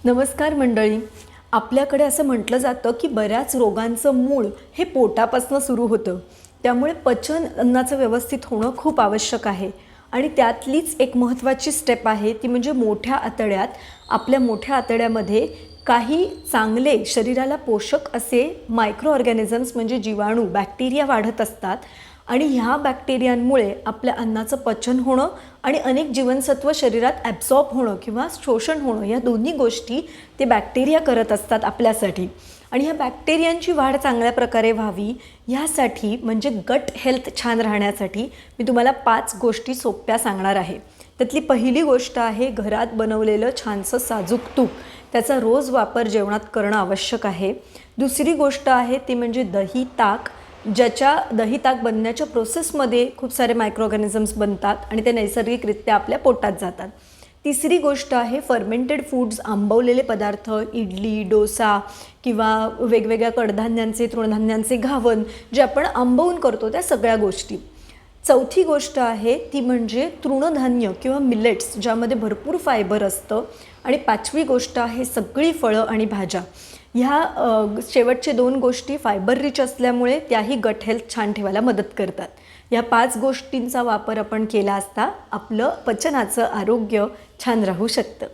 नमस्कार मंडळी. आपल्याकडे असं म्हटलं जातं की बऱ्याच रोगांचं मूळ हे पोटापासून सुरू होतं. त्यामुळे पचन अन्नाचं व्यवस्थित होणं खूप आवश्यक आहे. आणि त्यातलीच एक महत्त्वाची स्टेप आहे ती म्हणजे मोठ्या आतड्यात आपल्या मोठ्या आतड्यामध्ये काही चांगले शरीराला पोषक असे मायक्रो ऑर्गॅनिझम्स म्हणजे जीवाणू बॅक्टेरिया वाढत असतात. आणि ह्या बॅक्टेरियांमुळे आपल्या अन्नाचं पचन होणं आणि अनेक जीवनसत्व शरीरात ॲब्सॉर्ब होणं किंवा शोषण होणं या दोन्ही गोष्टी ते बॅक्टेरिया करत असतात आपल्यासाठी. आणि ह्या बॅक्टेरियांची वाढ चांगल्या प्रकारे व्हावी ह्यासाठी म्हणजे गट हेल्थ छान राहण्यासाठी मी तुम्हाला 5 गोष्टी सोप्या सांगणार आहे. त्यातली पहिली गोष्ट आहे घरात बनवलेलं छानसं साजूक तूप. त्याचा रोज वापर जेवणात करणं आवश्यक आहे. दुसरी गोष्ट आहे ती म्हणजे दही ताक, ज्याच्या दही ताक बनण्याच्या प्रोसेसमध्ये खूप सारे मायक्रो ऑर्गॅनिझम्स बनतात आणि ते नैसर्गिकरित्या आपल्या पोटात जातात. तिसरी गोष्ट आहे फर्मेंटेड फूड्स, आंबवलेले पदार्थ, इडली, डोसा किंवा वेगवेगळ्या कडधान्यांचे तृणधान्यांचे घावन जे आपण आंबवून करतो त्या सगळ्या गोष्टी. चौथी गोष्ट आहे ती म्हणजे तृणधान्य किंवा मिलेट्स ज्यामध्ये भरपूर फायबर असतं. आणि पाचवी गोष्ट आहे सगळी फळं आणि भाज्या. ह्या शेवटचे 2 गोष्टी फायबर रिच असल्यामुळे त्याही गट हेल्थ छान ठेवायला मदत करतात. या 5 गोष्टींचा वापर आपण केला असता आपलं पचनाचं आरोग्य छान राहू शकतं.